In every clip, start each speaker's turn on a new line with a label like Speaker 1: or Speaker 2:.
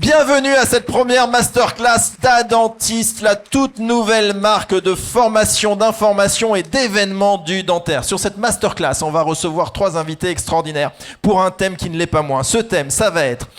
Speaker 1: Bienvenue à cette première masterclass d'Adentist, la toute nouvelle marque de formation, d'information et d'événements du dentaire. Sur cette masterclass, on va recevoir 3 invités extraordinaires pour un thème qui ne l'est pas moins. Ce thème, ça va être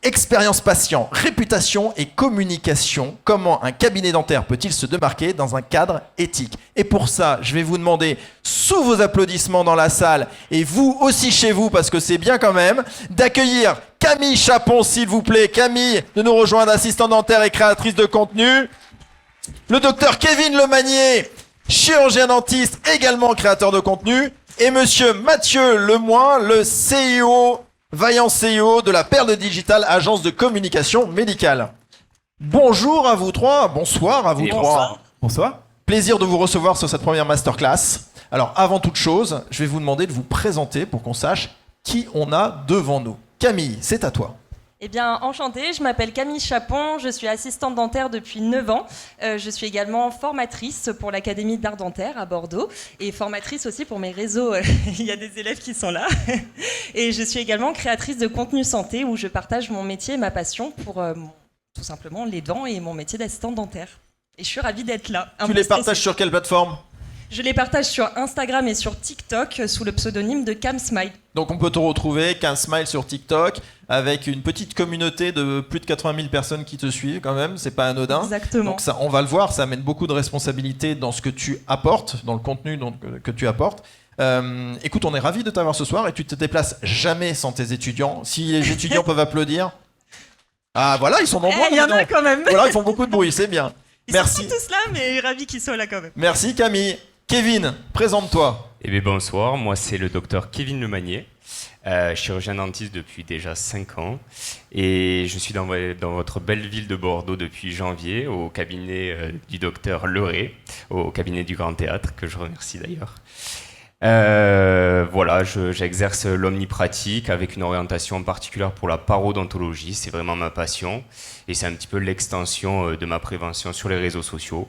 Speaker 1: expérience patient, réputation et communication. Comment un cabinet dentaire peut-il se démarquer dans un cadre éthique? Et pour ça, je vais vous demander, sous vos applaudissements dans la salle, et vous aussi chez vous, parce que c'est bien quand même, d'accueillir Camille Chapon, s'il vous plaît. Camille, de nous rejoindre, assistante dentaire et créatrice de contenu. Le docteur Kevin Lemagnier, chirurgien dentiste, également créateur de contenu. Et monsieur Mathieu Lemoin, le CIO, vaillant CEO de la Perle Digital, agence de communication médicale. Bonjour à vous trois, bonsoir à vous trois.
Speaker 2: Bonsoir.
Speaker 1: Plaisir de vous recevoir sur cette première masterclass. Alors, avant toute chose, je vais vous demander de vous présenter pour qu'on sache qui on a devant nous. Camille, c'est à toi.
Speaker 3: Eh bien, enchantée, je m'appelle Camille Chapon, je suis assistante dentaire depuis 9 ans. Je suis également formatrice pour l'Académie d'art dentaire à Bordeaux et formatrice aussi pour mes réseaux. Il y a des élèves qui sont là. Et je suis également créatrice de contenu santé où je partage mon métier et ma passion pour tout simplement les dents et mon métier d'assistante dentaire. Et je suis ravie d'être là.
Speaker 1: Tu les partages sur quelle plateforme ?
Speaker 3: Je les partage sur Instagram et sur TikTok sous le pseudonyme de CamSmile.
Speaker 1: Donc on peut te retrouver, CamSmile sur TikTok, avec une petite communauté de plus de 80 000 personnes qui te suivent quand même, c'est pas anodin.
Speaker 3: Exactement.
Speaker 1: Donc ça, on va le voir, ça amène beaucoup de responsabilités dans ce que tu apportes, dans le contenu que tu apportes. Écoute, on est ravis de t'avoir ce soir et tu te déplaces jamais sans tes étudiants. Si les étudiants peuvent applaudir. Ah voilà, ils sont nombreux.
Speaker 3: Il y en a quand même.
Speaker 1: Voilà, ils font beaucoup de bruit, c'est bien.
Speaker 3: Merci. Ils sont pas tous là, mais ravis qu'ils soient là quand même.
Speaker 1: Merci Camille. Kevin, présente-toi.
Speaker 4: Eh bien bonsoir, moi c'est le docteur Kevin Lemagnier, chirurgien dentiste depuis déjà 5 ans et je suis dans votre belle ville de Bordeaux depuis janvier au cabinet du docteur Leray, au cabinet du Grand Théâtre, que je remercie d'ailleurs. Voilà, j'exerce l'omnipratique avec une orientation particulière pour la parodontologie, c'est vraiment ma passion et c'est un petit peu l'extension de ma prévention sur les réseaux sociaux.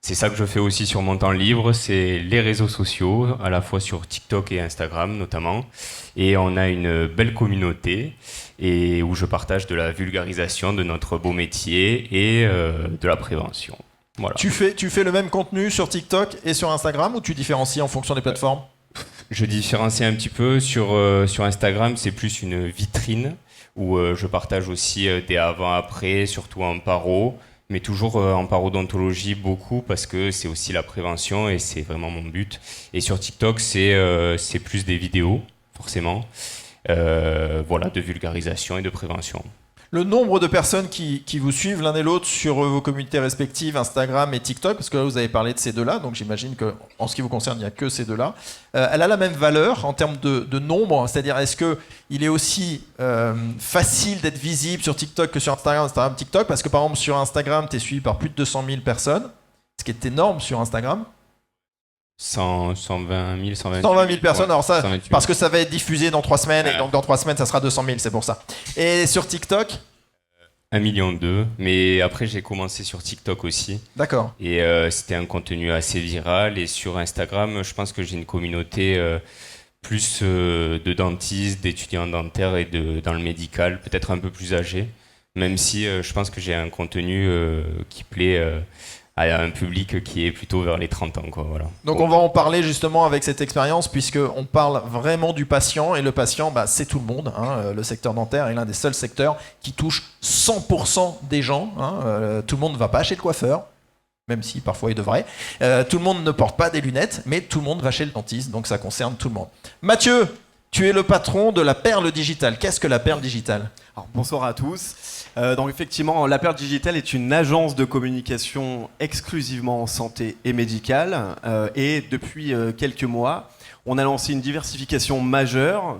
Speaker 4: C'est ça que je fais aussi sur mon temps libre, c'est les réseaux sociaux, à la fois sur TikTok et Instagram notamment. Et on a une belle communauté et où je partage de la vulgarisation de notre beau métier et de la prévention. Voilà.
Speaker 1: Tu fais le même contenu sur TikTok et sur Instagram ou tu différencies en fonction des plateformes ?
Speaker 4: Je différencie un petit peu. Sur Instagram, c'est plus une vitrine où je partage aussi des avant-après, surtout en paro. Mais toujours en parodontologie beaucoup parce que c'est aussi la prévention et c'est vraiment mon but. Et sur TikTok, c'est plus des vidéos, forcément, voilà, de vulgarisation et de prévention.
Speaker 1: Le nombre de personnes qui vous suivent l'un et l'autre sur vos communautés respectives, Instagram et TikTok, parce que là vous avez parlé de ces deux-là, donc j'imagine qu'en ce qui vous concerne, il n'y a que ces deux-là. Elle a la même valeur en termes de nombre, c'est-à-dire est-ce qu'il est aussi facile d'être visible sur TikTok que sur Instagram, TikTok, parce que par exemple sur Instagram, tu es suivi par plus de 200 000 personnes, ce qui est énorme sur Instagram.
Speaker 4: 120 000, 120
Speaker 1: 000 personnes,
Speaker 4: ouais,
Speaker 1: alors ça,
Speaker 4: 128.
Speaker 1: parce que ça va être diffusé dans 3 semaines, et donc dans 3 semaines, ça sera 200 000, c'est pour ça. Et sur TikTok
Speaker 4: 1,2 million, mais après j'ai commencé sur TikTok aussi.
Speaker 1: D'accord.
Speaker 4: Et c'était un contenu assez viral, et sur Instagram, je pense que j'ai une communauté plus de dentistes, d'étudiants dentaires et dans le médical, peut-être un peu plus âgés, même si je pense que j'ai un contenu qui plaît à un public qui est plutôt vers les 30 ans, quoi, voilà.
Speaker 1: Donc on va en parler justement avec cette expérience puisqu'on parle vraiment du patient et le patient, c'est tout le monde. Le secteur dentaire est l'un des seuls secteurs qui touche 100% des gens. Tout le monde ne va pas chez le coiffeur, même si parfois il devrait. Tout le monde ne porte pas des lunettes, mais tout le monde va chez le dentiste, donc ça concerne tout le monde. Mathieu, tu es le patron de la Perle Digital. Qu'est-ce que la Perle Digital ?
Speaker 2: Alors, bonsoir à tous. Donc effectivement, la Perle Digital est une agence de communication exclusivement en santé et médicale. Et depuis quelques mois, on a lancé une diversification majeure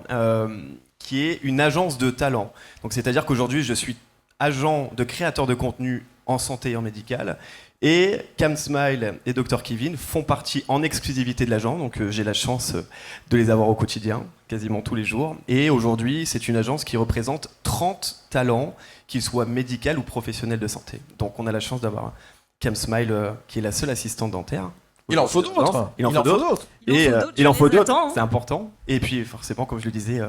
Speaker 2: qui est une agence de talent. Donc c'est-à-dire qu'aujourd'hui, je suis agent de créateur de contenu en santé et en médical. Et CamSmile et Dr Kevin font partie en exclusivité de l'agence, donc j'ai la chance de les avoir au quotidien, quasiment tous les jours. Et aujourd'hui, c'est une agence qui représente 30 talents, qu'ils soient médicaux ou professionnels de santé. Donc on a la chance d'avoir CamSmile, qui est la seule assistante dentaire.
Speaker 1: Il en faut d'autres.
Speaker 2: Il en faut d'autres.
Speaker 3: Et
Speaker 2: il en faut d'autres,
Speaker 3: attends.
Speaker 2: c'est important. Et puis forcément, comme je le disais,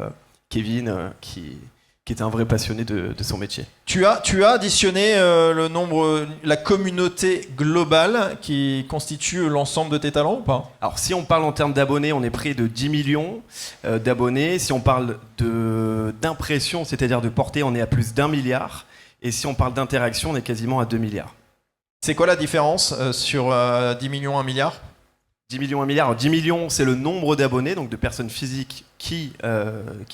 Speaker 2: Kevin, qui qui est un vrai passionné de son métier.
Speaker 1: Tu as additionné le nombre, la communauté globale qui constitue l'ensemble de tes talents ou pas?
Speaker 2: Alors si on parle en termes d'abonnés, on est près de 10 millions d'abonnés. Si on parle d'impression, c'est-à-dire de portée, on est à plus d'1 milliard. Et si on parle d'interaction, on est quasiment à 2 milliards.
Speaker 1: C'est quoi la différence sur 10 millions, 1 milliard?
Speaker 2: 10 millions, 1 milliard. Alors, 10 millions, c'est le nombre d'abonnés, donc de personnes physiques qui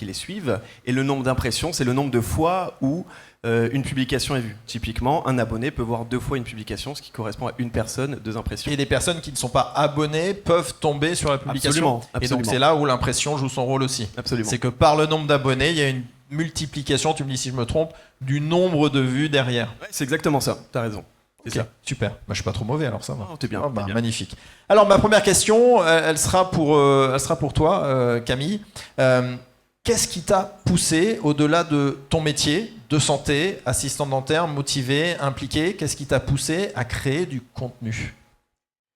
Speaker 2: les suivent. Et le nombre d'impressions, c'est le nombre de fois où une publication est vue. Typiquement, un abonné peut voir 2 fois une publication, ce qui correspond à une personne, 2 impressions.
Speaker 1: Et des personnes qui ne sont pas abonnées peuvent tomber sur la publication.
Speaker 2: Absolument.
Speaker 1: Et donc c'est là où l'impression joue son rôle aussi.
Speaker 2: Absolument.
Speaker 1: C'est que par le nombre d'abonnés, il y a une multiplication, tu me dis si je me trompe, du nombre de vues derrière.
Speaker 2: Ouais, c'est exactement ça, t'as raison. C'est
Speaker 1: Ok,
Speaker 2: ça.
Speaker 1: super. Bah, je suis pas trop mauvais alors ça va.
Speaker 2: Non, t'es bien,
Speaker 1: Ah,
Speaker 2: t'es
Speaker 1: bah,
Speaker 2: bien.
Speaker 1: magnifique. Alors ma première question, elle sera pour toi, Camille. Qu'est-ce qui t'a poussé au-delà de ton métier de santé, assistant dentaire, motivé, impliqué? Qu'est-ce qui t'a poussé à créer du contenu?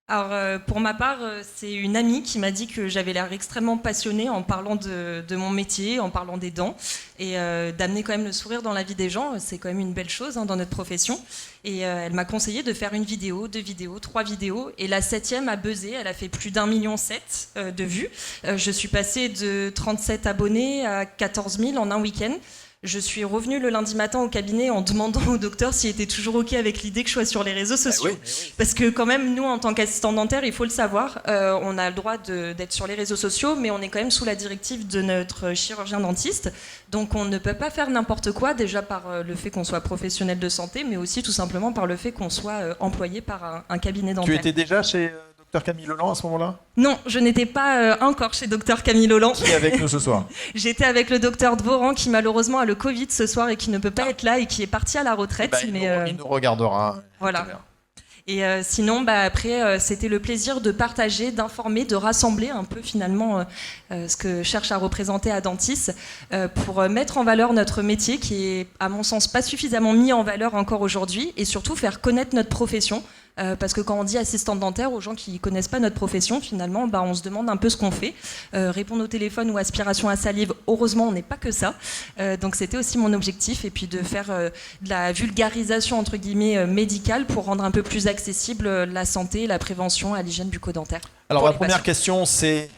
Speaker 3: Alors, pour ma part, c'est une amie qui m'a dit que j'avais l'air extrêmement passionnée en parlant de mon métier, en parlant des dents, et d'amener quand même le sourire dans la vie des gens. C'est quand même une belle chose dans notre profession. Et elle m'a conseillé de faire une vidéo, 2 vidéos, 3 vidéos. Et la 7e a buzzé, elle a fait plus d'1,7 million de vues. Je suis passée de 37 abonnés à 14 000 en un week-end. Je suis revenue le lundi matin au cabinet en demandant au docteur s'il était toujours OK avec l'idée que je sois sur les réseaux sociaux.
Speaker 2: Oui.
Speaker 3: Parce que quand même, nous, en tant qu'assistant dentaire, il faut le savoir, on a le droit d'être sur les réseaux sociaux, mais on est quand même sous la directive de notre chirurgien dentiste. Donc on ne peut pas faire n'importe quoi, déjà par le fait qu'on soit professionnel de santé, mais aussi tout simplement par le fait qu'on soit employé par un cabinet dentaire.
Speaker 1: Tu étais déjà chez Dr Camille Leland à ce moment-là?
Speaker 3: Non, je n'étais pas encore chez Dr Camille Leland.
Speaker 1: Qui est avec nous ce soir?
Speaker 3: J'étais avec le docteur Dvoran qui malheureusement a le Covid ce soir et qui ne peut pas être là et qui est parti à la retraite.
Speaker 1: Il nous regardera.
Speaker 3: Voilà. Et sinon, après, c'était le plaisir de partager, d'informer, de rassembler un peu finalement ce que cherche à représenter Adentis pour mettre en valeur notre métier qui est, à mon sens, pas suffisamment mis en valeur encore aujourd'hui et surtout faire connaître notre profession. Parce que quand on dit assistante dentaire aux gens qui connaissent pas notre profession, finalement, on se demande un peu ce qu'on fait. Répondre au téléphone ou aspiration à salive, heureusement, on n'est pas que ça. Donc c'était aussi mon objectif, et puis de faire de la vulgarisation entre guillemets médicale pour rendre un peu plus accessible la santé, la prévention à l'hygiène bucco-dentaire.
Speaker 1: Alors
Speaker 3: pour
Speaker 1: ma
Speaker 3: les
Speaker 1: première
Speaker 3: patients.
Speaker 1: question, c'est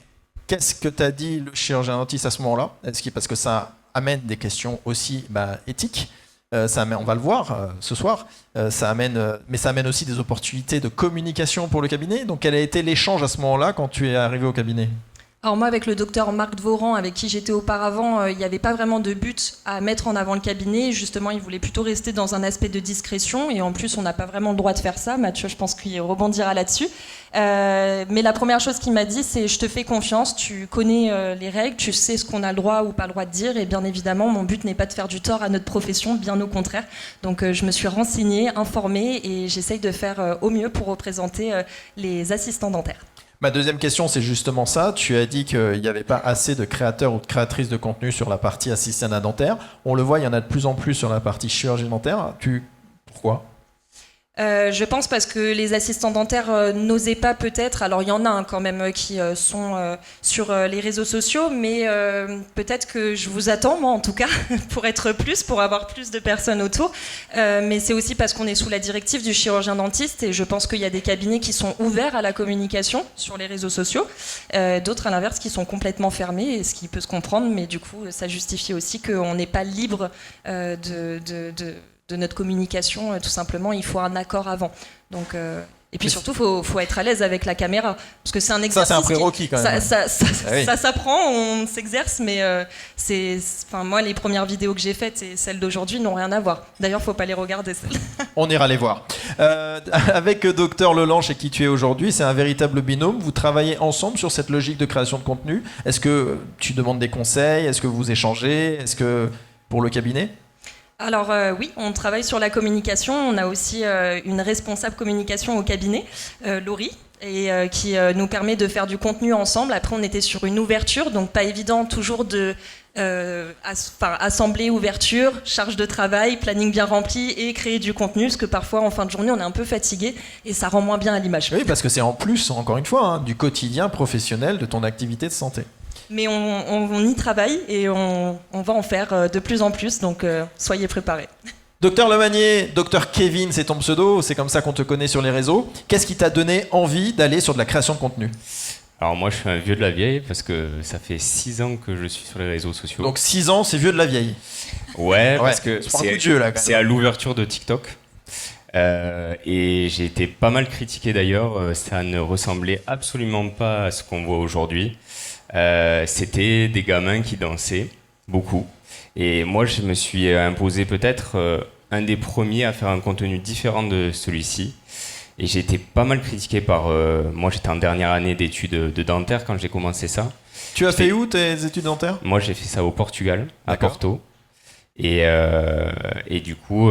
Speaker 1: qu'est-ce que t'as dit le chirurgien dentiste à ce moment-là? Parce que ça amène des questions aussi éthiques. On va le voir ce soir. Mais ça amène aussi des opportunités de communication pour le cabinet. Donc, quel a été l'échange à ce moment-là quand tu es arrivé au cabinet?
Speaker 3: Alors moi, avec le docteur Marc Dvoran, avec qui j'étais auparavant, il n'y avait pas vraiment de but à mettre en avant le cabinet. Justement, il voulait plutôt rester dans un aspect de discrétion. Et en plus, on n'a pas vraiment le droit de faire ça. Mathieu, je pense qu'il rebondira là-dessus. Mais la première chose qu'il m'a dit, c'est « je te fais confiance, tu connais les règles, tu sais ce qu'on a le droit ou pas le droit de dire. Et bien évidemment, mon but n'est pas de faire du tort à notre profession, bien au contraire. » Donc je me suis renseignée, informée et j'essaye de faire au mieux pour représenter les assistants dentaires.
Speaker 1: Ma deuxième question, c'est justement ça. Tu as dit qu'il n'y avait pas assez de créateurs ou de créatrices de contenu sur la partie assistante dentaire. On le voit, il y en a de plus en plus sur la partie chirurgie dentaire. Pourquoi ?
Speaker 3: Je pense parce que les assistants dentaires n'osaient pas peut-être, alors il y en a quand même qui sont sur les réseaux sociaux, mais peut-être que je vous attends, moi en tout cas, pour avoir plus de personnes autour, mais c'est aussi parce qu'on est sous la directive du chirurgien dentiste et je pense qu'il y a des cabinets qui sont ouverts à la communication sur les réseaux sociaux, d'autres à l'inverse qui sont complètement fermés, et ce qui peut se comprendre, mais du coup ça justifie aussi qu'on n'est pas libre de notre communication, tout simplement, il faut un accord avant. Donc, et puis surtout, faut être à l'aise avec la caméra, parce que c'est un exercice.
Speaker 1: Ça, c'est un prérequis quand même.
Speaker 3: Ça s'apprend, on s'exerce, mais moi, les premières vidéos que j'ai faites et celles d'aujourd'hui n'ont rien à voir. D'ailleurs, faut pas les regarder, celles.
Speaker 1: On ira les voir. Avec Dr Leland, chez qui tu es aujourd'hui, c'est un véritable binôme. Vous travaillez ensemble sur cette logique de création de contenu. Est-ce que tu demandes des conseils? Est-ce que vous échangez? Est-ce que pour le cabinet?
Speaker 3: Alors oui, on travaille sur la communication. On a aussi une responsable communication au cabinet, Laurie, et qui nous permet de faire du contenu ensemble. Après, on était sur une ouverture, donc pas évident toujours de assembler ouverture, charge de travail, planning bien rempli et créer du contenu, parce que parfois en fin de journée on est un peu fatigué et ça rend moins bien à l'image.
Speaker 1: Oui, parce que c'est en plus, encore une fois, du quotidien professionnel de ton activité de santé.
Speaker 3: Mais on y travaille et on va en faire de plus en plus, donc soyez préparés.
Speaker 1: Docteur Lemagnier, Docteur Kevin, c'est ton pseudo, c'est comme ça qu'on te connaît sur les réseaux. Qu'est-ce qui t'a donné envie d'aller sur de la création de contenu ?
Speaker 4: Alors moi je suis un vieux de la vieille parce que ça fait 6 ans que je suis sur les réseaux sociaux.
Speaker 1: Donc 6 ans, c'est vieux de la vieille.
Speaker 4: Ouais, parce que
Speaker 1: c'est pas un coup de vieux, là, quand même.
Speaker 4: c'est à l'ouverture de TikTok. Et j'ai été pas mal critiqué d'ailleurs, ça ne ressemblait absolument pas à ce qu'on voit aujourd'hui. C'était des gamins qui dansaient, beaucoup. Et moi je me suis imposé peut-être un des premiers à faire un contenu différent de celui-ci. Et j'ai été pas mal critiqué par... moi j'étais en dernière année d'études de dentaire quand j'ai commencé ça.
Speaker 1: Tu as fait où tes études dentaires ?
Speaker 4: Moi j'ai fait ça au Portugal, à
Speaker 1: D'accord.
Speaker 4: Porto. Et du coup,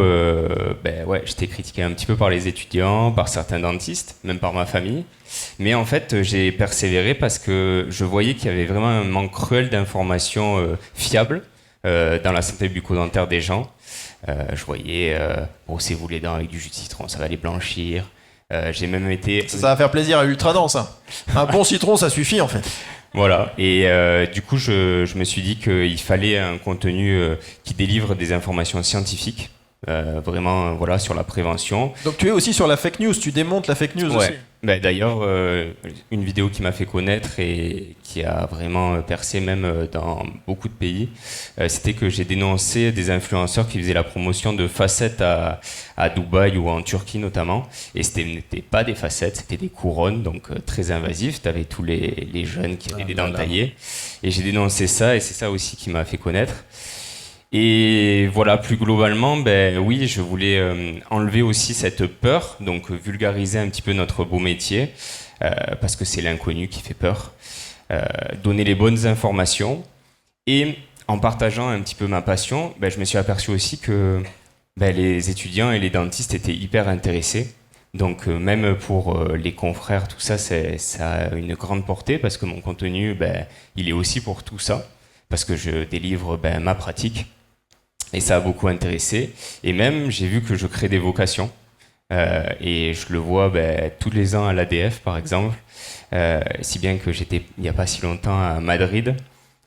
Speaker 4: j'étais critiqué un petit peu par les étudiants, par certains dentistes, même par ma famille. Mais en fait, j'ai persévéré parce que je voyais qu'il y avait vraiment un manque cruel d'informations fiables dans la santé bucco-dentaire des gens. Je voyais, brossez-vous les dents avec du jus de citron, ça va les blanchir. J'ai même été...
Speaker 1: Ça va faire plaisir à Ultradan, ça. Un bon citron, ça suffit en fait.
Speaker 4: Voilà, et du coup je me suis dit qu'il fallait un contenu qui délivre des informations scientifiques, vraiment voilà, sur la prévention.
Speaker 1: Donc tu es aussi sur la fake news, tu démontes la fake news aussi.
Speaker 4: Ben, d'ailleurs, une vidéo qui m'a fait connaître et qui a vraiment percé même dans beaucoup de pays, c'était que j'ai dénoncé des influenceurs qui faisaient la promotion de facettes à Dubaï ou en Turquie notamment. Et n'était pas des facettes, c'était des couronnes, donc très invasives. Tu avais tous les jeunes qui avaient des dents taillées. Et j'ai dénoncé ça et c'est ça aussi qui m'a fait connaître. Et voilà, plus globalement, ben oui, je voulais enlever aussi cette peur, donc vulgariser un petit peu notre beau métier, parce que c'est l'inconnu qui fait peur, donner les bonnes informations, et en partageant un petit peu ma passion, ben, je me suis aperçu aussi que les étudiants et les dentistes étaient hyper intéressés. Donc même pour les confrères, tout ça, ça a une grande portée, parce que mon contenu, il est aussi pour tout ça, parce que je délivre ma pratique. Et ça a beaucoup intéressé. Et même, j'ai vu que je crée des vocations. Et je le vois tous les ans à l'ADF, par exemple. Si bien que j'étais, il n'y a pas si longtemps, à Madrid.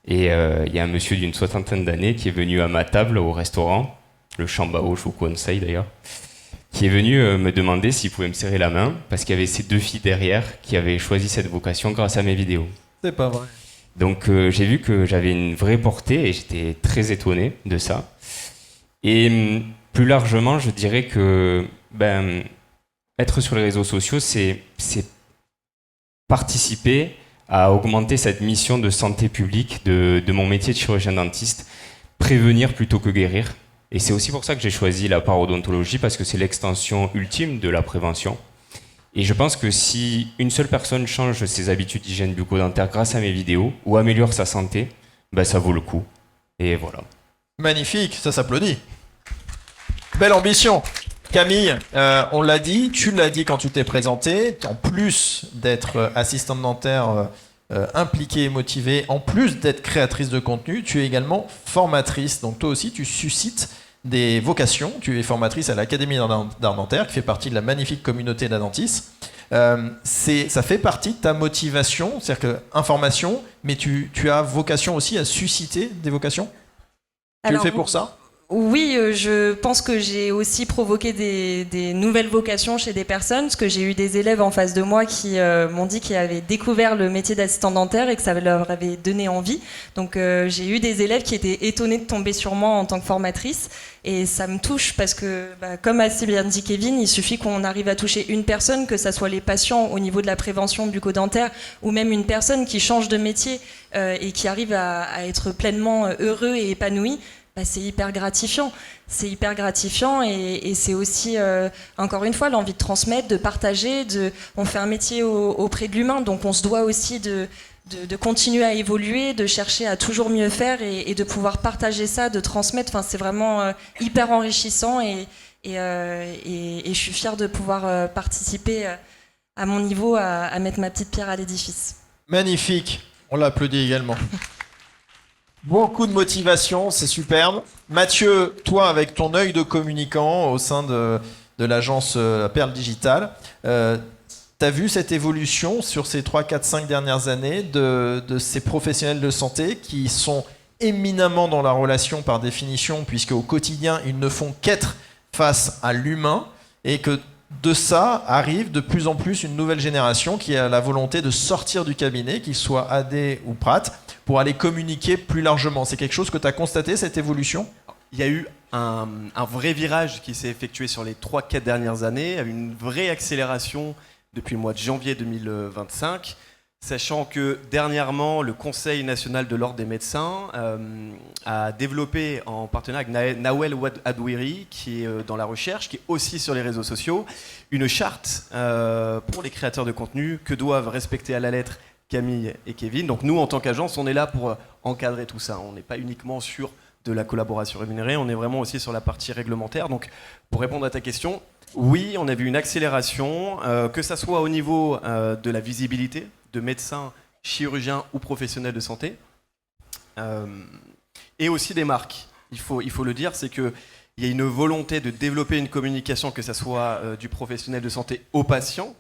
Speaker 4: Et il y a un monsieur d'une 60aine d'années qui est venu à ma table au restaurant, le Chambao, je vous conseille d'ailleurs, qui est venu me demander s'il pouvait me serrer la main, parce qu'il y avait ces 2 filles derrière qui avaient choisi cette vocation grâce à mes vidéos.
Speaker 1: C'est pas vrai.
Speaker 4: Donc j'ai vu que j'avais une vraie portée et j'étais très étonné de ça. Et plus largement, je dirais que être sur les réseaux sociaux, c'est participer à augmenter cette mission de santé publique de mon métier de chirurgien dentiste, prévenir plutôt que guérir. Et c'est aussi pour ça que j'ai choisi la parodontologie, parce que c'est l'extension ultime de la prévention. Et je pense que si une seule personne change ses habitudes d'hygiène bucco-dentaire grâce à mes vidéos, ou améliore sa santé, ça vaut le coup. Et voilà.
Speaker 1: Magnifique, ça s'applaudit. Belle ambition. Camille, on l'a dit, tu l'as dit quand tu t'es présentée, en plus d'être assistante dentaire impliquée et motivée, en plus d'être créatrice de contenu, tu es également formatrice. Donc toi aussi, tu suscites des vocations. Tu es formatrice à l'Académie d'art dentaire, qui fait partie de la magnifique communauté d'Adentis. Ça fait partie de ta motivation, c'est-à-dire que information, mais tu as vocation aussi à susciter des vocations. Tu le fais pour ça ?
Speaker 3: Oui, je pense que j'ai aussi provoqué des nouvelles vocations chez des personnes, parce que j'ai eu des élèves en face de moi qui m'ont dit qu'ils avaient découvert le métier d'assistant dentaire et que ça leur avait donné envie. Donc j'ai eu des élèves qui étaient étonnés de tomber sur moi en tant que formatrice, et ça me touche parce que, comme a si bien dit Kevin, il suffit qu'on arrive à toucher une personne, que ça soit les patients au niveau de la prévention bucco-dentaire, ou même une personne qui change de métier et qui arrive à être pleinement heureux et épanoui. C'est hyper gratifiant. C'est hyper gratifiant et c'est aussi, encore une fois, l'envie de transmettre, de partager. On fait un métier auprès de l'humain, donc on se doit aussi de continuer à évoluer, de chercher à toujours mieux faire et de pouvoir partager ça, de transmettre. Enfin, c'est vraiment hyper enrichissant et je suis fière de pouvoir participer à mon niveau à mettre ma petite pierre à l'édifice.
Speaker 1: Magnifique. On l'applaudit également. Beaucoup de motivation, c'est superbe. Mathieu, toi, avec ton œil de communicant au sein de l'agence Perle Digital, tu as vu cette évolution sur ces 3, 4, 5 dernières années de ces professionnels de santé qui sont éminemment dans la relation par définition, puisque au quotidien, ils ne font qu'être face à l'humain, et que de ça arrive de plus en plus une nouvelle génération qui a la volonté de sortir du cabinet, qu'il soit AD ou PRAT, pour aller communiquer plus largement. C'est quelque chose que tu as constaté, cette évolution ?
Speaker 2: Il y a eu un vrai virage qui s'est effectué sur les 3-4 dernières années, une vraie accélération depuis le mois de janvier 2025, sachant que dernièrement, le Conseil national de l'ordre des médecins a développé, en partenariat avec Nawel Adouiri, qui est dans la recherche, qui est aussi sur les réseaux sociaux, une charte pour les créateurs de contenu que doivent respecter à la lettre Camille et Kevin. Donc nous, en tant qu'agence, on est là pour encadrer tout ça. On n'est pas uniquement sur de la collaboration rémunérée, on est vraiment aussi sur la partie réglementaire. Donc pour répondre à ta question, oui, on a vu une accélération, que ça soit au niveau de la visibilité de médecins, chirurgiens ou professionnels de santé, et aussi des marques. Il faut le dire, c'est qu'il y a une volonté de développer une communication, que ça soit du professionnel de santé au patient,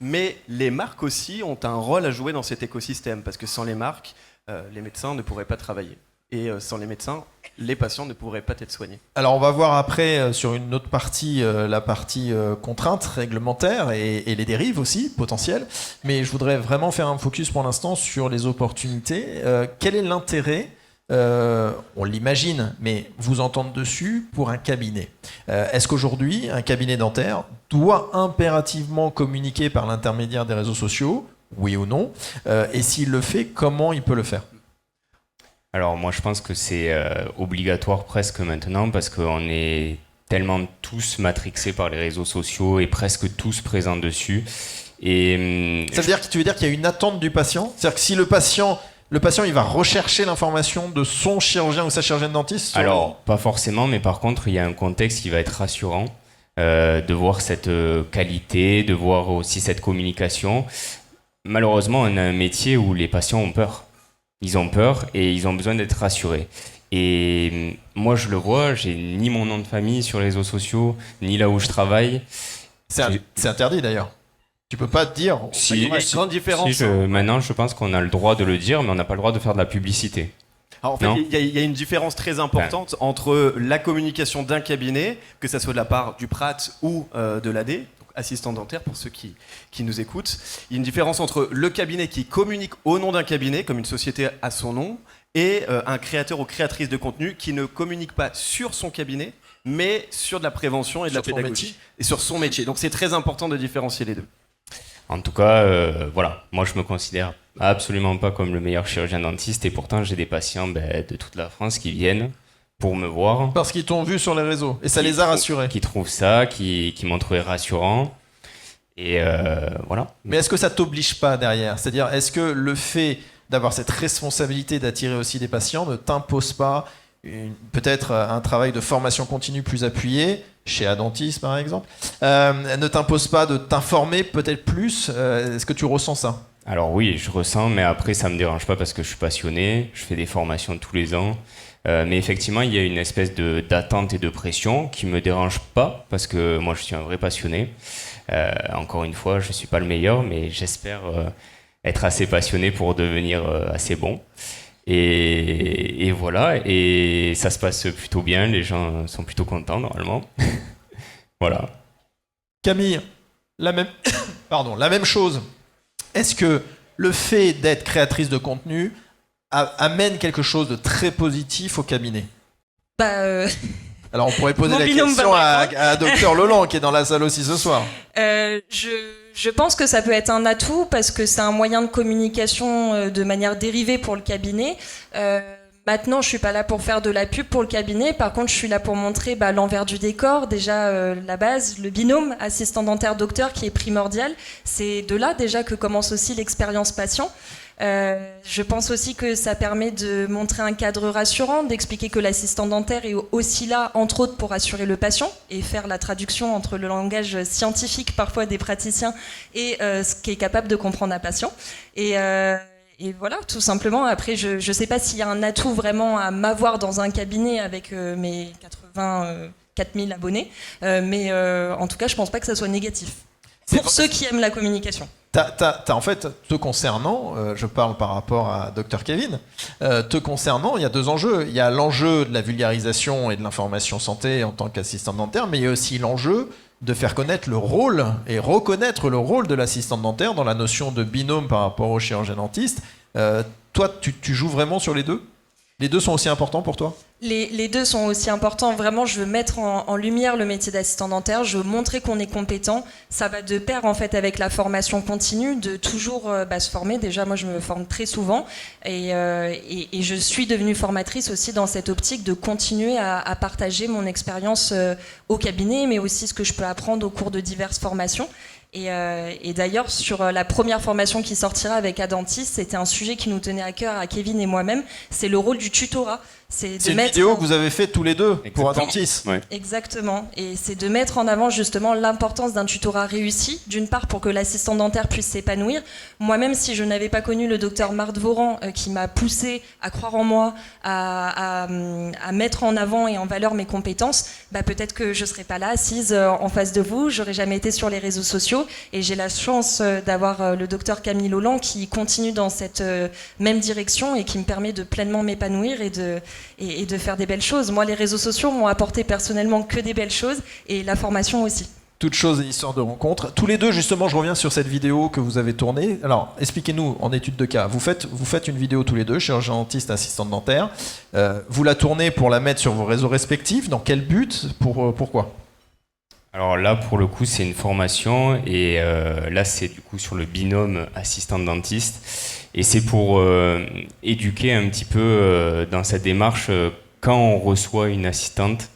Speaker 2: mais les marques aussi ont un rôle à jouer dans cet écosystème, parce que sans les marques, les médecins ne pourraient pas travailler. Et sans les médecins, les patients ne pourraient pas être soignés.
Speaker 1: Alors on va voir après sur une autre partie, la partie contraintes réglementaires et les dérives aussi potentielles, mais je voudrais vraiment faire un focus pour l'instant sur les opportunités. Quel est l'intérêt, on l'imagine, mais vous entendre dessus, pour un cabinet ? Est-ce qu'aujourd'hui, un cabinet dentaire doit impérativement communiquer par l'intermédiaire des réseaux sociaux, oui ou non ? Et s'il le fait, comment il peut le faire ?
Speaker 4: Alors moi je pense que c'est obligatoire presque maintenant, parce qu'on est tellement tous matrixés par les réseaux sociaux et presque tous présents dessus. Et
Speaker 1: ça veut dire que tu veux dire qu'il y a une attente du patient ? C'est-à-dire que si le patient il va rechercher l'information de son chirurgien ou sa chirurgienne dentiste ?
Speaker 4: Alors pas forcément, mais par contre il y a un contexte qui va être rassurant, de voir cette qualité, de voir aussi cette communication. Malheureusement on a un métier où les patients ont peur. Ils ont peur et ils ont besoin d'être rassurés. Et moi, je le vois, j'ai ni mon nom de famille sur les réseaux sociaux, ni là où je travaille.
Speaker 1: C'est interdit d'ailleurs. Tu peux pas te dire.
Speaker 2: Il y a une grande différence.
Speaker 4: Maintenant, je pense qu'on a le droit de le dire, mais on n'a pas le droit de faire de la publicité.
Speaker 2: Alors, en fait, il y a une différence très importante entre la communication d'un cabinet, que ce soit de la part du PRAT ou de l'AD, assistant dentaire pour ceux qui nous écoutent. Il y a une différence entre le cabinet qui communique au nom d'un cabinet, comme une société à son nom, et un créateur ou créatrice de contenu qui ne communique pas sur son cabinet, mais sur de la prévention et de la pédagogie. Et sur son métier. Donc c'est très important de différencier les deux.
Speaker 4: En tout cas, voilà, moi je me considère absolument pas comme le meilleur chirurgien dentiste, et pourtant j'ai des patients de toute la France qui viennent pour me voir.
Speaker 1: Parce qu'ils t'ont vu sur les réseaux et ça les a rassurés.
Speaker 4: Qui trouvent ça, qui m'ont trouvé rassurant. Et voilà.
Speaker 1: Mais est-ce que ça t'oblige pas derrière ? C'est-à-dire, est-ce que le fait d'avoir cette responsabilité d'attirer aussi des patients ne t'impose pas peut-être un travail de formation continue plus appuyé, chez Adentis par exemple, ne t'impose pas de t'informer peut-être plus ? Est-ce que tu ressens ça ?
Speaker 4: Alors oui, je ressens, mais après ça me dérange pas parce que je suis passionné, je fais des formations tous les ans. Mais effectivement, il y a une espèce d'attente et de pression qui me dérange pas, parce que moi je suis un vrai passionné. Encore une fois, je suis pas le meilleur, mais j'espère être assez passionné pour devenir assez bon. Et voilà, et ça se passe plutôt bien, les gens sont plutôt contents normalement. Voilà.
Speaker 1: Camille, la même chose. Est-ce que le fait d'être créatrice de contenu amène quelque chose de très positif au cabinet ? Alors on pourrait poser la question à Dr Leland qui est dans la salle aussi ce soir.
Speaker 3: Je pense que ça peut être un atout parce que c'est un moyen de communication de manière dérivée pour le cabinet. Maintenant, je suis pas là pour faire de la pub pour le cabinet. Par contre, je suis là pour montrer l'envers du décor. Déjà, la base, le binôme assistant dentaire-docteur qui est primordial. C'est de là déjà que commence aussi l'expérience patient. Je pense aussi que ça permet de montrer un cadre rassurant, d'expliquer que l'assistant dentaire est aussi là, entre autres, pour assurer le patient et faire la traduction entre le langage scientifique parfois des praticiens et ce qui est capable de comprendre un patient. Et voilà, tout simplement. Après, je ne sais pas s'il y a un atout vraiment à m'avoir dans un cabinet avec mes 84 000 abonnés, mais en tout cas, je ne pense pas que ça soit négatif. pour ceux qui aiment la communication.
Speaker 1: En fait, te concernant, je parle par rapport à Dr Kevin, te concernant, il y a deux enjeux. Il y a l'enjeu de la vulgarisation et de l'information santé en tant qu'assistante dentaire, mais il y a aussi l'enjeu de faire connaître le rôle et reconnaître le rôle de l'assistante dentaire dans la notion de binôme par rapport au chirurgien dentiste. Toi, tu joues vraiment sur les deux ? Les deux sont aussi importants pour toi ?
Speaker 3: Les deux sont aussi importants. Vraiment, je veux mettre en lumière le métier d'assistant dentaire. Je veux montrer qu'on est compétent. Ça va de pair en fait avec la formation continue, de toujours se former. Déjà, moi, je me forme très souvent et je suis devenue formatrice aussi dans cette optique de continuer à partager mon expérience au cabinet, mais aussi ce que je peux apprendre au cours de diverses formations. Et d'ailleurs, sur la première formation qui sortira avec Adentis, c'était un sujet qui nous tenait à cœur à Kevin et moi-même. C'est le rôle du tutorat.
Speaker 1: C'est une vidéo que vous avez fait tous les deux pour Adentis.
Speaker 4: Ouais.
Speaker 3: Exactement. Et c'est de mettre en avant justement l'importance d'un tutorat réussi, d'une part pour que l'assistant dentaire puisse s'épanouir. Moi-même, si je n'avais pas connu le docteur Marthe Voran qui m'a poussé à croire en moi, à mettre en avant et en valeur mes compétences, peut-être que je ne serais pas là assise en face de vous, j'aurais jamais été sur les réseaux sociaux. Et j'ai la chance d'avoir le docteur Camille Lolland qui continue dans cette même direction et qui me permet de pleinement m'épanouir et de faire des belles choses. Moi, les réseaux sociaux m'ont apporté personnellement que des belles choses et la formation aussi.
Speaker 1: Toute chose et histoire de rencontre. Tous les deux, justement, je reviens sur cette vidéo que vous avez tournée. Alors, expliquez-nous en étude de cas. Vous faites une vidéo tous les deux, chirurgien dentiste, assistante dentaire. Vous la tournez pour la mettre sur vos réseaux respectifs. Dans quel but ? Pourquoi ?
Speaker 4: Alors là, pour le coup, c'est une formation et là, c'est du coup sur le binôme assistante-dentiste. Et c'est pour éduquer un petit peu dans cette démarche quand on reçoit une assistante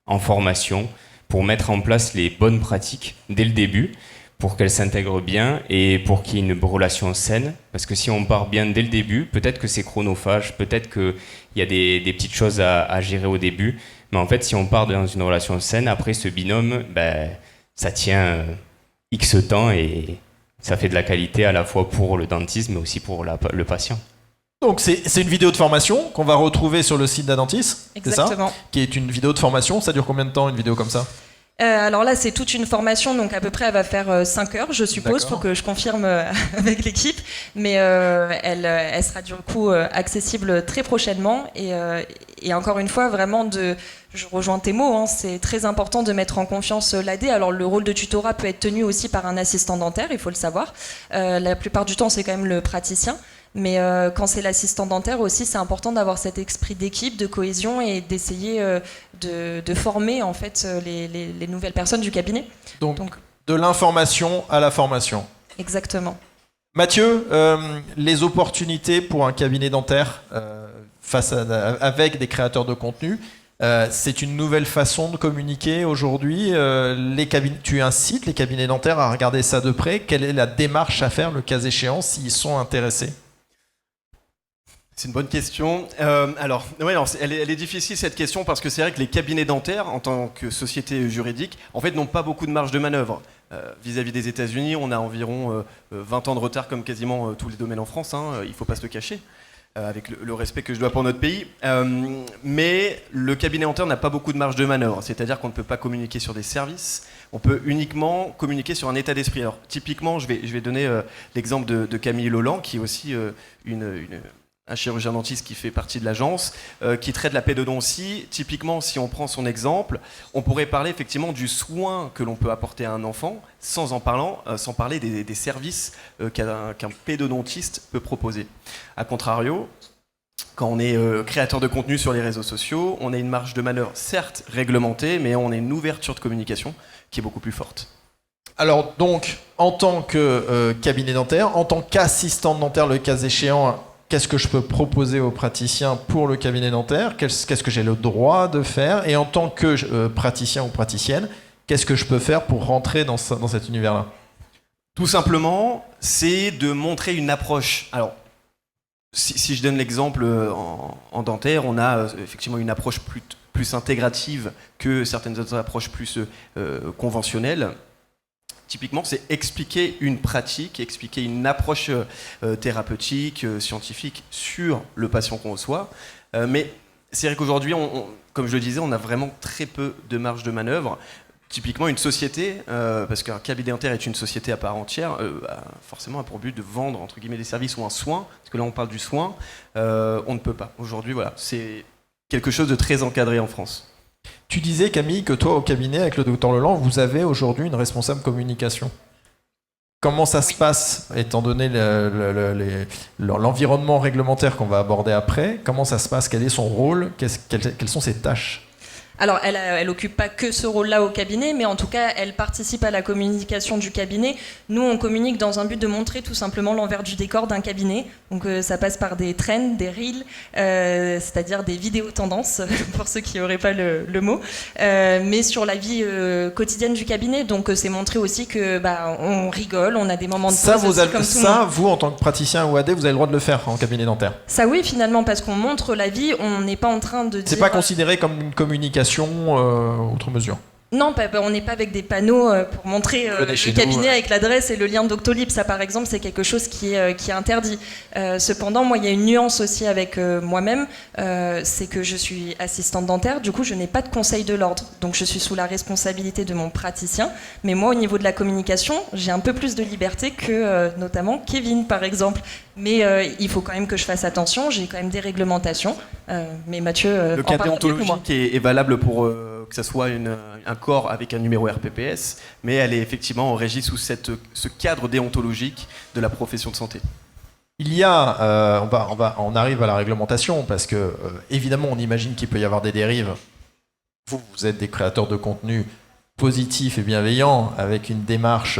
Speaker 4: en formation pour mettre en place les bonnes pratiques dès le début pour qu'elle s'intègre bien et pour qu'il y ait une relation saine. Parce que si on part bien dès le début, peut-être que c'est chronophage, peut-être qu'il y a des petites choses à gérer au début. Mais en fait, si on part dans une relation saine, après ce binôme, ça tient X temps et ça fait de la qualité à la fois pour le dentiste, mais aussi pour le patient.
Speaker 1: Donc c'est une vidéo de formation qu'on va retrouver sur le site d'Adentis, c'est ça ? Qui est une vidéo de formation. Ça dure combien de temps une vidéo comme ça ?
Speaker 3: Alors là, c'est toute une formation, donc à peu près, elle va faire 5 heures, je suppose, il faut que je confirme avec l'équipe, mais elle sera du coup accessible très prochainement, et encore une fois, vraiment, je rejoins tes mots, c'est très important de mettre en confiance l'AD. Alors le rôle de tutorat peut être tenu aussi par un assistant dentaire, il faut le savoir, la plupart du temps, c'est quand même le praticien. Mais quand c'est l'assistant dentaire aussi, c'est important d'avoir cet esprit d'équipe, de cohésion et d'essayer de former en fait les nouvelles personnes du cabinet. Donc
Speaker 1: de l'information à la formation.
Speaker 3: Exactement.
Speaker 1: Mathieu, les opportunités pour un cabinet dentaire avec des créateurs de contenu, c'est une nouvelle façon de communiquer aujourd'hui. Tu incites les cabinets dentaires à regarder ça de près. Quelle est la démarche à faire, le cas échéant, s'ils sont intéressés ?
Speaker 2: C'est une bonne question. Elle est difficile cette question parce que c'est vrai que les cabinets dentaires, en tant que société juridique, en fait, n'ont pas beaucoup de marge de manœuvre. Vis-à-vis des États-Unis, on a environ 20 ans de retard, comme quasiment tous les domaines en France. Il ne faut pas se le cacher, avec le respect que je dois pour notre pays. Mais le cabinet dentaire n'a pas beaucoup de marge de manœuvre. C'est-à-dire qu'on ne peut pas communiquer sur des services. On peut uniquement communiquer sur un état d'esprit. Alors, typiquement, je vais donner l'exemple de Camille Lolland, qui est aussi un chirurgien dentiste qui fait partie de l'agence, qui traite la pédodontie. Typiquement, si on prend son exemple, on pourrait parler effectivement du soin que l'on peut apporter à un enfant sans parler des services qu'un pédodontiste peut proposer. A contrario, quand on est créateur de contenu sur les réseaux sociaux, on a une marge de manœuvre certes réglementée, mais on a une ouverture de communication qui est beaucoup plus forte.
Speaker 1: Alors donc, en tant que cabinet dentaire, en tant qu'assistant dentaire, le cas échéant, qu'est-ce que je peux proposer aux praticiens pour le cabinet dentaire ? Qu'est-ce que j'ai le droit de faire ? Et en tant que praticien ou praticienne, qu'est-ce que je peux faire pour rentrer dans cet univers-là ?
Speaker 2: Tout simplement, c'est de montrer une approche. Alors, si je donne l'exemple en dentaire, on a effectivement une approche plus intégrative que certaines autres approches plus conventionnelles. Typiquement, c'est expliquer une pratique, expliquer une approche thérapeutique, scientifique sur le patient qu'on reçoit. Mais c'est vrai qu'aujourd'hui, comme je le disais, on a vraiment très peu de marge de manœuvre. typiquement une société, parce qu'un cabinet dentaire est une société à part entière, forcément a pour but de vendre entre guillemets des services ou un soin, parce que là on parle du soin, on ne peut pas. Aujourd'hui, voilà, c'est quelque chose de très encadré en France.
Speaker 1: Tu disais, Camille, que toi, au cabinet, avec le docteur Leland, vous avez aujourd'hui une responsable communication. Comment ça se passe, étant donné l'environnement réglementaire qu'on va aborder après? Comment ça se passe? Quel est son rôle? Quelles sont ses tâches?
Speaker 3: Alors, elle occupe pas que ce rôle-là au cabinet, mais en tout cas, elle participe à la communication du cabinet. Nous, on communique dans un but de montrer tout simplement l'envers du décor d'un cabinet. Donc, ça passe par des trends, des reels, c'est-à-dire des vidéos tendances, pour ceux qui n'auraient pas le mot, mais sur la vie quotidienne du cabinet. Donc, c'est montrer aussi que on rigole, on a des moments de pause aussi, comme tout le monde.
Speaker 1: Vous, en tant que praticien OAD, vous avez le droit de le faire en cabinet dentaire?
Speaker 3: Ça, oui, finalement, parce qu'on montre la vie, on n'est pas en train de dire...
Speaker 1: C'est pas considéré comme une communication outre mesure?
Speaker 3: Non, on n'est pas avec des panneaux pour montrer le cabinet avec l'adresse et le lien Doctolib. Ça, par exemple, c'est quelque chose qui est interdit. Cependant, moi, il y a une nuance aussi avec moi-même. C'est que je suis assistante dentaire. Du coup, je n'ai pas de conseil de l'ordre. Donc, je suis sous la responsabilité de mon praticien. Mais moi, au niveau de la communication, j'ai un peu plus de liberté que notamment Kevin, par exemple. Mais il faut quand même que je fasse attention. J'ai quand même des réglementations. Mais Mathieu,
Speaker 2: le cadre déontologique est valable pour que ça soit un corps avec un numéro RPPS, mais elle est effectivement régie sous ce cadre déontologique de la profession de santé.
Speaker 1: Il y a, on arrive à la réglementation parce que évidemment on imagine qu'il peut y avoir des dérives. Vous êtes des créateurs de contenu positifs et bienveillants avec une démarche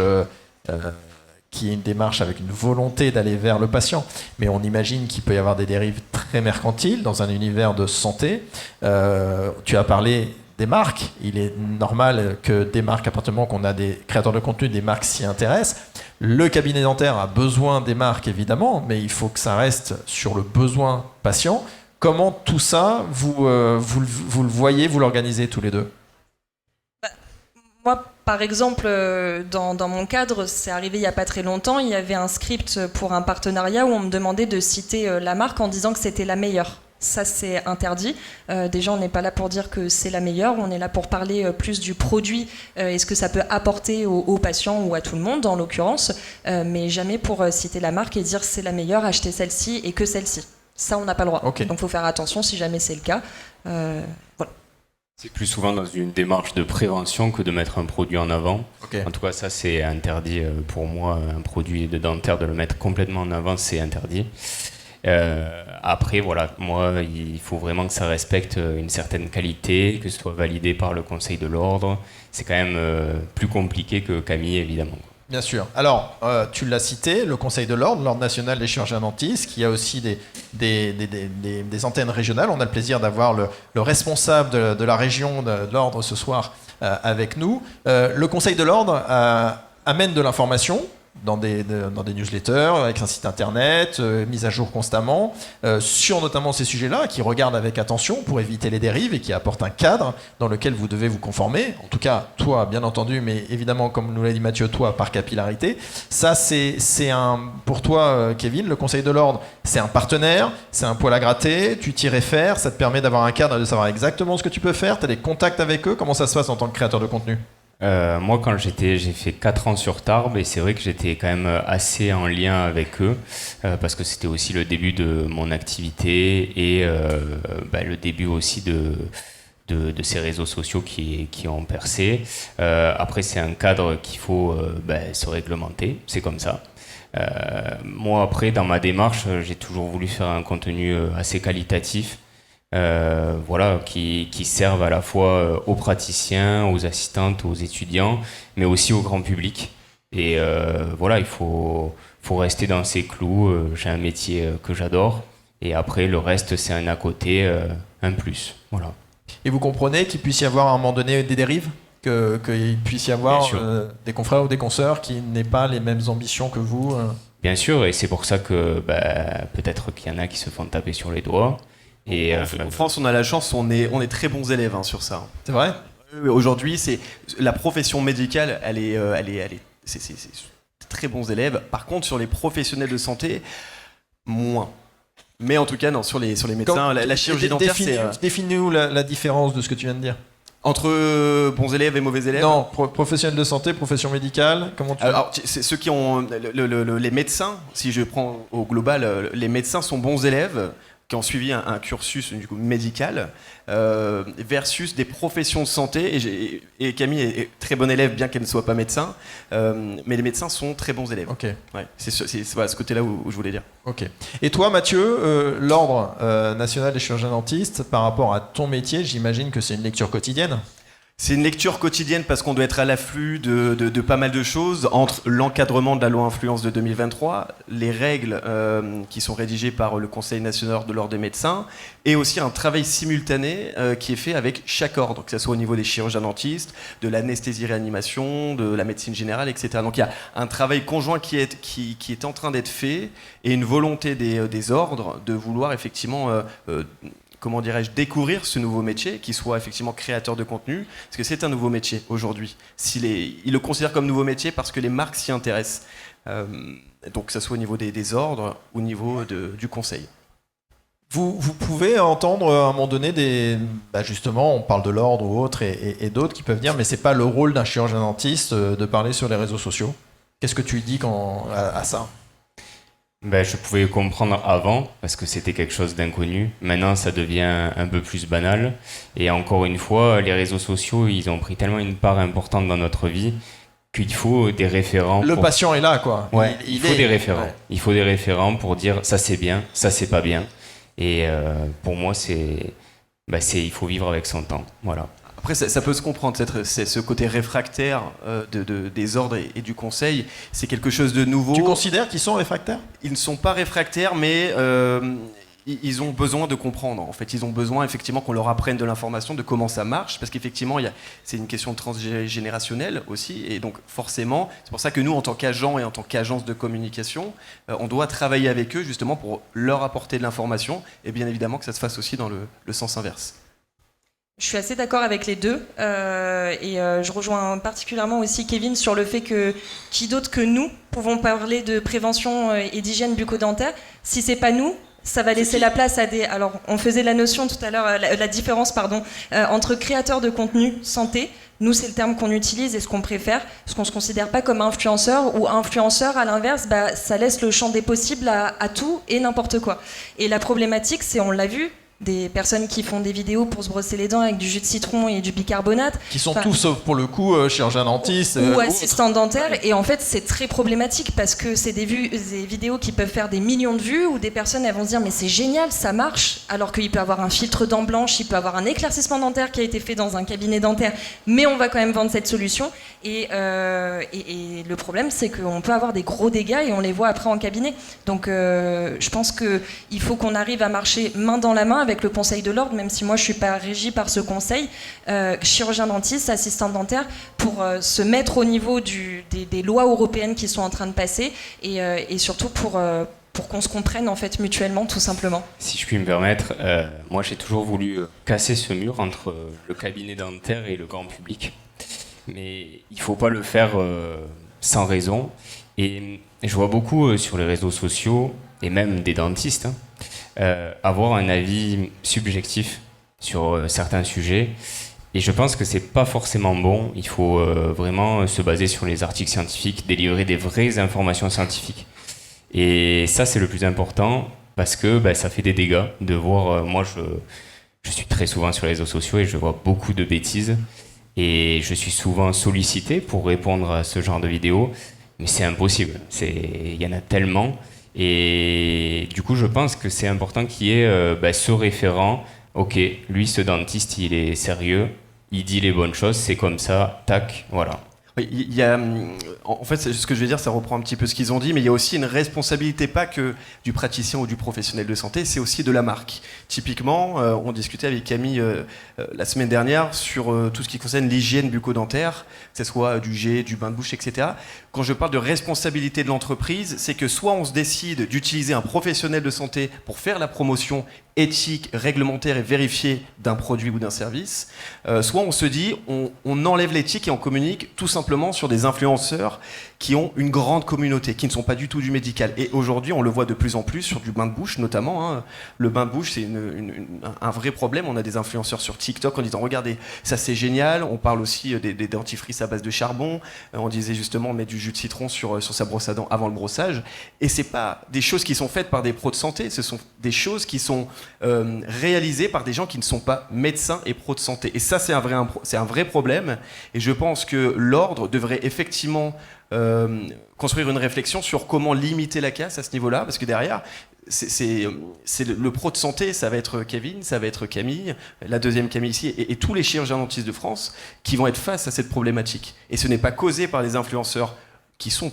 Speaker 1: qui est une démarche avec une volonté d'aller vers le patient. Mais on imagine qu'il peut y avoir des dérives très mercantiles dans un univers de santé. Tu as parlé des marques. Il est normal que des marques, à partir du moment qu'on a des créateurs de contenu, des marques s'y intéressent. Le cabinet dentaire a besoin des marques, évidemment, mais il faut que ça reste sur le besoin patient. Comment tout ça, vous le voyez, vous l'organisez tous les deux?
Speaker 3: Moi, par exemple, dans mon cadre, c'est arrivé il n'y a pas très longtemps, il y avait un script pour un partenariat où on me demandait de citer la marque en disant que c'était la meilleure. Ça, c'est interdit. Déjà, on n'est pas là pour dire que c'est la meilleure, on est là pour parler plus du produit et ce que ça peut apporter aux patients ou à tout le monde, en l'occurrence, mais jamais pour citer la marque et dire c'est la meilleure, achetez celle-ci et que celle-ci. Ça, on n'a pas le droit.
Speaker 1: Okay.
Speaker 3: Donc, il faut faire attention si jamais c'est le cas. Voilà.
Speaker 4: C'est plus souvent dans une démarche de prévention que de mettre un produit en avant.
Speaker 1: Okay.
Speaker 4: En tout cas, ça, c'est interdit pour moi. Un produit de dentaire, de le mettre complètement en avant, c'est interdit. Après, voilà, moi, il faut vraiment que ça respecte une certaine qualité, que ce soit validé par le Conseil de l'Ordre. C'est quand même plus compliqué que Camille, évidemment.
Speaker 1: Bien sûr. Alors, tu l'as cité, le Conseil de l'Ordre, l'Ordre national des chirurgiens dentistes, qui a aussi des antennes régionales. On a le plaisir d'avoir le responsable de la région de l'Ordre ce soir avec nous. Le Conseil de l'Ordre amène de l'information dans des newsletters, avec un site internet, mise à jour constamment, sur notamment ces sujets-là, qui regardent avec attention pour éviter les dérives et qui apportent un cadre dans lequel vous devez vous conformer. En tout cas, toi, bien entendu, mais évidemment, comme nous l'a dit Mathieu, toi, par capillarité. Ça, c'est pour toi, Kevin, le Conseil de l'Ordre, c'est un partenaire, c'est un poil à gratter, tu t'y réfères, ça te permet d'avoir un cadre et de savoir exactement ce que tu peux faire, tu as des contacts avec eux. Comment ça se passe en tant que créateur de contenu ?
Speaker 4: Moi, quand j'ai fait 4 ans sur Tarbes, et c'est vrai que j'étais quand même assez en lien avec eux, parce que c'était aussi le début de mon activité et le début aussi de ces réseaux sociaux qui ont percé. Après, c'est un cadre qu'il faut se réglementer, c'est comme ça. Moi, après, dans ma démarche, j'ai toujours voulu faire un contenu assez qualitatif. Qui servent à la fois aux praticiens, aux assistantes, aux étudiants, mais aussi au grand public. Et il faut rester dans ses clous. J'ai un métier que j'adore. Et après, le reste, c'est un à côté, un plus. Voilà.
Speaker 1: Et vous comprenez qu'il puisse y avoir à un moment donné des dérives ? Qu'il puisse y avoir des confrères ou des consoeurs qui n'aient pas les mêmes ambitions que vous
Speaker 4: Bien sûr, et c'est pour ça que peut-être qu'il y en a qui se font taper sur les doigts. Et
Speaker 2: en France, on a la chance, on est très bons élèves sur ça.
Speaker 1: C'est vrai ?
Speaker 2: Aujourd'hui, c'est la profession médicale, c'est très bons élèves. Par contre, sur les professionnels de santé, moins. Mais en tout cas, non, sur les médecins, la chirurgie dentaire, c'est...
Speaker 1: Définis-nous la différence de ce que tu viens de dire.
Speaker 2: Entre bons élèves et mauvais élèves?
Speaker 1: Non, professionnel de santé, profession médicale, comment tu...
Speaker 2: Alors, c'est ceux qui ont les médecins, si je prends au global, les médecins sont bons élèves qui ont suivi un cursus du coup, médical versus des professions de santé. Et Camille est très bonne élève, bien qu'elle ne soit pas médecin, mais les médecins sont très bons élèves.
Speaker 1: Ok.
Speaker 2: Ouais, c'est voilà, ce côté-là où je voulais dire.
Speaker 1: Ok. Et toi, Mathieu, l'Ordre national des chirurgiens dentistes, par rapport à ton métier, j'imagine que c'est une lecture quotidienne.
Speaker 2: C'est une lecture quotidienne parce qu'on doit être à l'afflux de pas mal de choses, entre l'encadrement de la loi influence de 2023, les règles qui sont rédigées par le Conseil national de l'ordre des médecins, et aussi un travail simultané qui est fait avec chaque ordre, que ce soit au niveau des chirurgiens dentistes, de l'anesthésie-réanimation, de la médecine générale, etc. Donc il y a un travail conjoint qui est en train d'être fait, et une volonté des ordres de vouloir effectivement... comment dirais-je, découvrir ce nouveau métier, qui soit effectivement créateur de contenu, parce que c'est un nouveau métier aujourd'hui. Ils le considèrent comme nouveau métier parce que les marques s'y intéressent. Donc que ce soit au niveau des ordres ou au niveau du conseil.
Speaker 1: Vous pouvez entendre à un moment donné justement, on parle de l'ordre ou autre et d'autres qui peuvent dire mais c'est pas le rôle d'un chirurgien dentiste de parler sur les réseaux sociaux. Qu'est-ce que tu dis à ça?
Speaker 4: Je pouvais comprendre avant, parce que c'était quelque chose d'inconnu. Maintenant, ça devient un peu plus banal. Et encore une fois, les réseaux sociaux, ils ont pris tellement une part importante dans notre vie qu'il faut des référents.
Speaker 1: Le patient est là, quoi.
Speaker 4: Ouais, il faut des référents. Ouais. Il faut des référents pour dire ça c'est bien, ça c'est pas bien. Et pour moi, il faut vivre avec son temps. Voilà.
Speaker 2: Après, ça peut se comprendre, c'est ce côté réfractaire des ordres et du conseil. C'est quelque chose de nouveau.
Speaker 1: Tu considères qu'ils sont réfractaires?
Speaker 2: Ils ne sont pas réfractaires, mais ils ont besoin de comprendre. En fait, ils ont besoin effectivement qu'on leur apprenne de l'information, de comment ça marche, parce qu'effectivement, c'est une question transgénérationnelle aussi. Et donc, forcément, c'est pour ça que nous, en tant qu'agents et en tant qu'agence de communication, on doit travailler avec eux justement pour leur apporter de l'information, et bien évidemment que ça se fasse aussi dans le sens inverse.
Speaker 3: Je suis assez d'accord avec les deux je rejoins particulièrement aussi Kevin sur le fait que qui d'autre que nous pouvons parler de prévention et d'hygiène bucco-dentaire. Si c'est pas nous, ça va laisser la place à des... Alors, on faisait la notion tout à l'heure, la différence entre créateurs de contenu santé. Nous, c'est le terme qu'on utilise et ce qu'on préfère, parce qu'on ne se considère pas comme influenceur, ou influenceur, à l'inverse, ça laisse le champ des possibles à tout et n'importe quoi. Et la problématique, c'est, on l'a vu, des personnes qui font des vidéos pour se brosser les dents avec du jus de citron et du bicarbonate.
Speaker 1: Qui sont tous, sauf pour le coup, chirurgiens dentistes.
Speaker 3: Ou assistants dentaires. Et en fait, c'est très problématique parce que c'est des vidéos qui peuvent faire des millions de vues où des personnes elles vont se dire mais c'est génial, ça marche. Alors qu'il peut avoir un filtre dent blanche, il peut avoir un éclaircissement dentaire qui a été fait dans un cabinet dentaire. Mais on va quand même vendre cette solution. Et le problème, c'est qu'on peut avoir des gros dégâts et on les voit après en cabinet. Donc je pense qu'il faut qu'on arrive à marcher main dans la main avec le Conseil de l'Ordre, même si moi je ne suis pas régie par ce conseil, chirurgien dentiste, assistant dentaire, pour se mettre au niveau des lois européennes qui sont en train de passer et surtout pour qu'on se comprenne en fait mutuellement, tout simplement.
Speaker 4: Si je puis me permettre, moi j'ai toujours voulu casser ce mur entre le cabinet dentaire et le grand public. Mais il ne faut pas le faire sans raison. Et je vois beaucoup sur les réseaux sociaux, et même des dentistes, avoir un avis subjectif sur certains sujets. Et je pense que c'est pas forcément bon. Il faut vraiment se baser sur les articles scientifiques, délivrer des vraies informations scientifiques. Et ça, c'est le plus important, parce que ça fait des dégâts de voir... moi, je suis très souvent sur les réseaux sociaux et je vois beaucoup de bêtises. Et je suis souvent sollicité pour répondre à ce genre de vidéos, mais c'est impossible. Il y en a tellement. Et du coup, je pense que c'est important qu'il y ait ce référent. Ok, lui, ce dentiste, il est sérieux, il dit les bonnes choses, c'est comme ça, tac, voilà.
Speaker 2: Oui, il y a, en fait, ce que je vais dire, ça reprend un petit peu ce qu'ils ont dit, mais il y a aussi une responsabilité, pas que du praticien ou du professionnel de santé, c'est aussi de la marque. Typiquement, on discutait avec Camille la semaine dernière sur tout ce qui concerne l'hygiène bucco-dentaire, que ce soit du jet, du bain de bouche, etc. Quand je parle de responsabilité de l'entreprise, c'est que soit on se décide d'utiliser un professionnel de santé pour faire la promotion éthique, réglementaire et vérifiée d'un produit ou d'un service, soit on se dit on enlève l'éthique et on communique tout simplement sur des influenceurs qui ont une grande communauté, qui ne sont pas du tout du médical. Et aujourd'hui, on le voit de plus en plus sur du bain de bouche notamment. Hein. Le bain de bouche, c'est un vrai problème. On a des influenceurs sur TikTok en disant regardez, ça c'est génial. On parle aussi des dentifrices à base de charbon. On disait justement mettre du jus de citron sur sa brosse à dents avant le brossage. Et c'est pas des choses qui sont faites par des pros de santé. Ce sont des choses qui sont réalisées par des gens qui ne sont pas médecins et pros de santé. Et ça, c'est un vrai problème. Et je pense que l'ordre devrait effectivement construire une réflexion sur comment limiter la casse à ce niveau-là, parce que derrière, c'est le pro de santé, ça va être Kevin, ça va être Camille, la deuxième Camille ici, et tous les chirurgiens dentistes de France qui vont être face à cette problématique. Et ce n'est pas causé par les influenceurs qui sont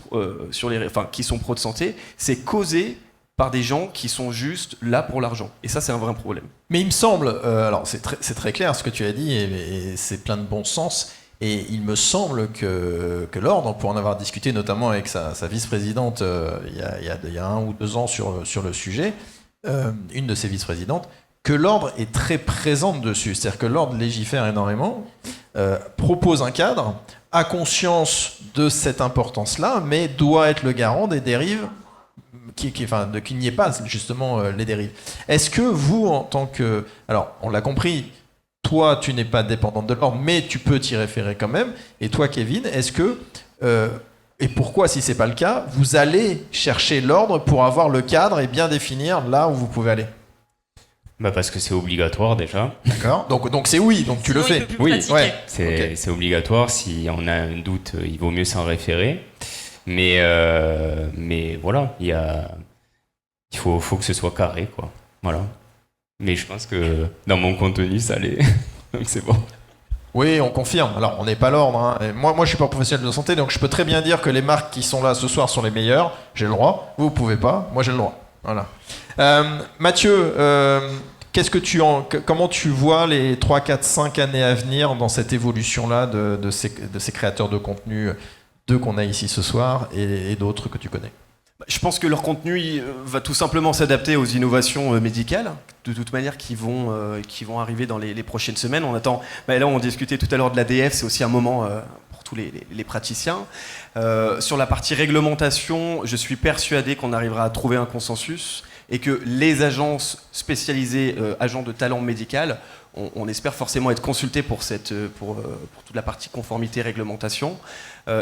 Speaker 2: qui sont pro de santé, c'est causé par des gens qui sont juste là pour l'argent. Et ça, c'est un vrai problème.
Speaker 1: Mais il me semble, alors c'est très clair ce que tu as dit, et c'est plein de bon sens. Et il me semble que l'ordre, pour en avoir discuté notamment avec sa vice-présidente il y a 1 ou 2 ans sur le sujet, une de ses vice-présidentes, que l'ordre est très présente dessus. C'est-à-dire que l'ordre légifère énormément, propose un cadre, a conscience de cette importance-là, mais doit être le garant des dérives, qu'il n'y ait pas justement les dérives. Est-ce que vous, en tant que... Alors, on l'a compris, toi, tu n'es pas dépendante de l'ordre, mais tu peux t'y référer quand même. Et toi, Kevin, est-ce que, et pourquoi, si c'est pas le cas, vous allez chercher l'ordre pour avoir le cadre et bien définir là où vous pouvez aller?
Speaker 4: Parce que c'est obligatoire déjà.
Speaker 1: D'accord. Donc c'est oui, donc tu
Speaker 3: Sinon,
Speaker 1: le fais.
Speaker 3: il peut plus
Speaker 1: Oui,
Speaker 3: pratiquer.
Speaker 1: ouais.
Speaker 4: C'est obligatoire. Si on a un doute, il vaut mieux s'en référer. Mais voilà, il faut que ce soit carré, quoi. Voilà. Mais je pense que dans mon contenu, ça l'est. Donc c'est bon.
Speaker 1: Oui, on confirme. Alors, on n'est pas l'ordre. Hein. Et moi, je suis pas professionnel de santé, donc je peux très bien dire que les marques qui sont là ce soir sont les meilleures. J'ai le droit. Vous pouvez pas. Moi, j'ai le droit. Voilà. Mathieu, comment tu vois les 3, 4, 5 années à venir dans cette évolution-là de ces créateurs de contenu, deux qu'on a ici ce soir et d'autres que tu connais?
Speaker 2: Je pense que leur contenu va tout simplement s'adapter aux innovations médicales, de toute manière, qui vont arriver dans les prochaines semaines. On attend. Là, on discutait tout à l'heure de l'ADF, c'est aussi un moment pour tous les praticiens. Sur la partie réglementation, je suis persuadé qu'on arrivera à trouver un consensus et que les agences spécialisées, agents de talent médical, on espère forcément être consultés pour toute la partie conformité réglementation.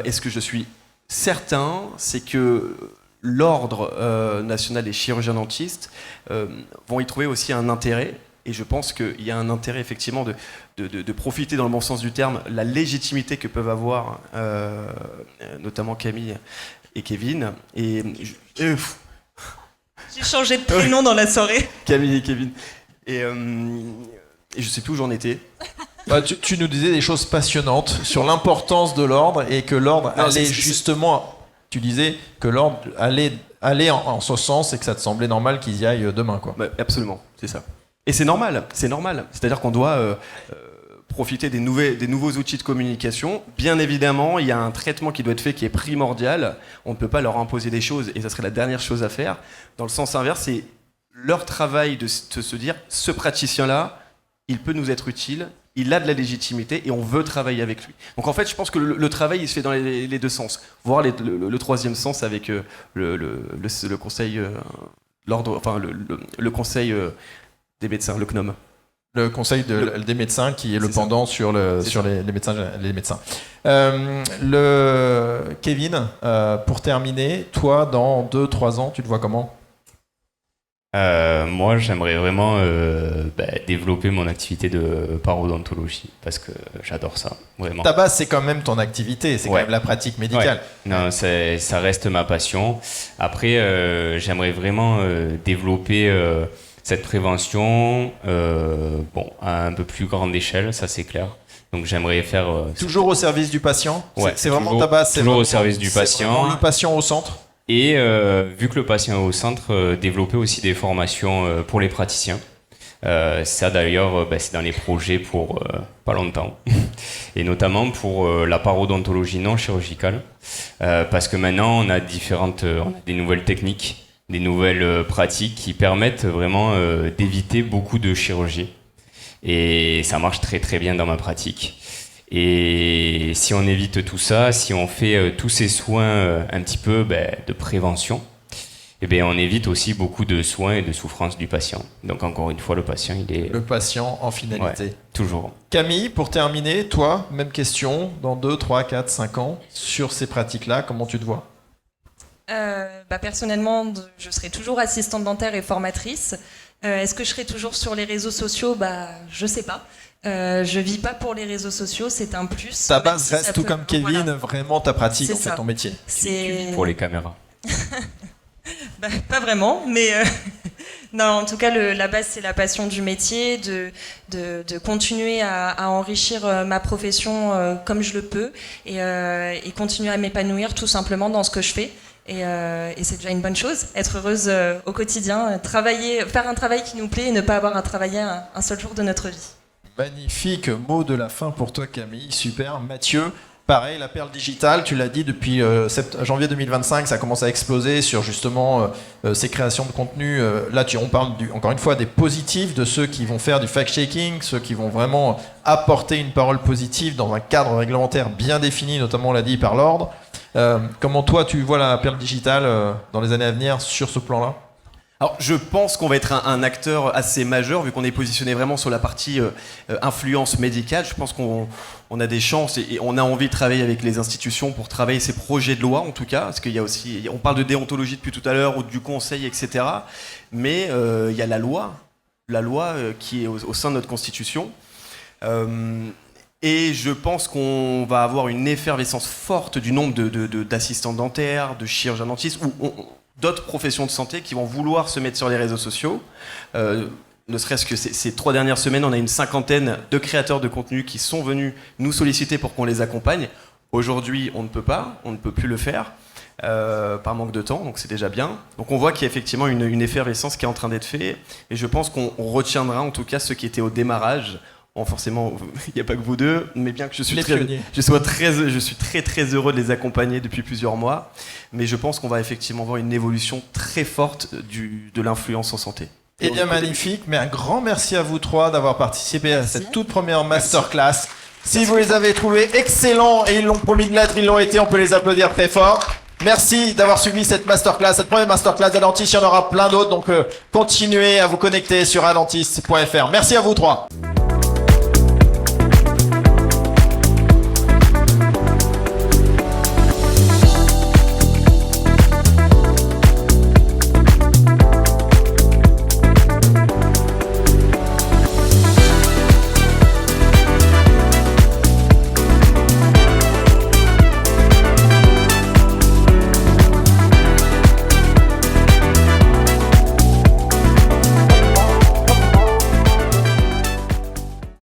Speaker 2: Et ce que je suis certain, c'est que l'Ordre national des chirurgiens dentistes vont y trouver aussi un intérêt, et je pense qu'il y a un intérêt effectivement de profiter dans le bon sens du terme la légitimité que peuvent avoir notamment Camille et Kevin. Et
Speaker 3: J'ai changé de prénom dans la soirée.
Speaker 2: Camille et Kevin. Et je sais plus où j'en étais.
Speaker 1: Tu nous disais des choses passionnantes sur l'importance de l'ordre et que l'ordre allait justement... Tu disais que l'ordre allait en ce sens et que ça te semblait normal qu'ils y aillent demain, quoi.
Speaker 2: Absolument, c'est ça. Et c'est normal. C'est-à-dire qu'on doit profiter des nouveaux outils de communication. Bien évidemment, il y a un traitement qui doit être fait qui est primordial. On ne peut pas leur imposer des choses et ça serait la dernière chose à faire. Dans le sens inverse, c'est leur travail de se dire, ce praticien-là, il peut nous être utile, il a de la légitimité et on veut travailler avec lui. Donc en fait, je pense que le travail, il se fait dans les deux sens. Voire le troisième sens avec le conseil, le conseil des médecins, le CNOM.
Speaker 1: Le conseil des médecins qui est le pendant sur les médecins. Kevin, pour terminer, toi, dans 2-3 ans, tu te vois comment ?
Speaker 4: Moi, j'aimerais vraiment développer mon activité de parodontologie parce que j'adore ça, vraiment.
Speaker 1: Ta base, c'est quand même ton activité, c'est quand même la pratique médicale.
Speaker 4: Ouais. Non, ça reste ma passion. Après, j'aimerais vraiment développer cette prévention à un peu plus grande échelle, ça c'est clair. Donc j'aimerais faire...
Speaker 1: toujours au service du patient.
Speaker 4: Ouais,
Speaker 1: c'est vraiment ta base.
Speaker 4: Toujours au service du patient.
Speaker 1: Le patient au centre.
Speaker 4: Et vu que le patient est au centre, développer aussi des formations pour les praticiens. Ça d'ailleurs, c'est dans les projets pour pas longtemps. Et notamment pour la parodontologie non chirurgicale. Parce que maintenant, on a des nouvelles techniques. des nouvelles pratiques qui permettent vraiment d'éviter beaucoup de chirurgie. Et ça marche très très bien dans ma pratique. Et si on évite tout ça, si on fait tous ces soins un petit peu de prévention, eh bien, on évite aussi beaucoup de soins et de souffrances du patient. Donc encore une fois, le patient, il est...
Speaker 1: Le patient en finalité.
Speaker 4: Ouais, toujours.
Speaker 1: Camille, pour terminer, toi, même question, dans 2, 3, 4, 5 ans, sur ces pratiques-là, comment tu te vois ?
Speaker 3: Personnellement, je serai toujours assistante dentaire et formatrice. Est-ce que je serai toujours sur les réseaux sociaux ? Je sais pas. Je vis pas pour les réseaux sociaux, c'est un plus.
Speaker 1: Ta base
Speaker 3: si
Speaker 1: reste tout comme Kevin,
Speaker 3: voilà.
Speaker 1: vraiment ta pratique,
Speaker 3: C'est
Speaker 1: en fait,
Speaker 3: ça.
Speaker 1: ton métier.
Speaker 4: Tu vis pour les caméras.
Speaker 3: Pas vraiment, mais non, en tout cas, la base, c'est la passion du métier, de continuer à enrichir ma profession comme je le peux et continuer à m'épanouir tout simplement dans ce que je fais. Et c'est déjà une bonne chose, être heureuse au quotidien, faire un travail qui nous plaît et ne pas avoir à travailler un seul jour de notre vie.
Speaker 1: Magnifique mot de la fin pour toi, Camille, super. Mathieu, pareil, la perle digitale, tu l'as dit, depuis janvier 2025, ça commence à exploser sur justement ces créations de contenu. Là, on parle encore une fois des positifs, de ceux qui vont faire du fact-checking, ceux qui vont vraiment apporter une parole positive dans un cadre réglementaire bien défini, notamment, on l'a dit, par l'ordre. Comment toi, tu vois la perle digitale dans les années à venir sur ce plan-là ?
Speaker 2: Alors, je pense qu'on va être un acteur assez majeur, vu qu'on est positionné vraiment sur la partie influence médicale. Je pense qu'on a des chances et on a envie de travailler avec les institutions pour travailler ces projets de loi, en tout cas. Parce qu'il y a aussi, on parle de déontologie depuis tout à l'heure, ou du conseil, etc. Mais il y a la loi qui est au sein de notre Constitution. Et je pense qu'on va avoir une effervescence forte du nombre d'assistants dentaires, de chirurgiens dentistes, ou d'autres professions de santé qui vont vouloir se mettre sur les réseaux sociaux. Ne serait-ce que ces 3 dernières semaines, on a une 50aine de créateurs de contenu qui sont venus nous solliciter pour qu'on les accompagne. Aujourd'hui, on ne peut plus le faire par manque de temps, donc c'est déjà bien. Donc on voit qu'il y a effectivement une effervescence qui est en train d'être faite, et je pense qu'on retiendra en tout cas ceux qui étaient au démarrage. Bon, forcément, il n'y a pas que vous deux, mais bien que je suis très très heureux de les accompagner depuis plusieurs mois, mais je pense qu'on va effectivement voir une évolution très forte de l'influence en santé.
Speaker 1: Eh bien, magnifique, mais un grand merci à vous 3 d'avoir participé à cette toute première masterclass. Si vous les avez trouvés excellents, et ils l'ont promis de l'être, ils l'ont été, on peut les applaudir très fort. Merci d'avoir suivi cette masterclass, cette première masterclass d'Adentis, il y en aura plein d'autres, donc continuez à vous connecter sur adentis.fr. Merci à vous 3.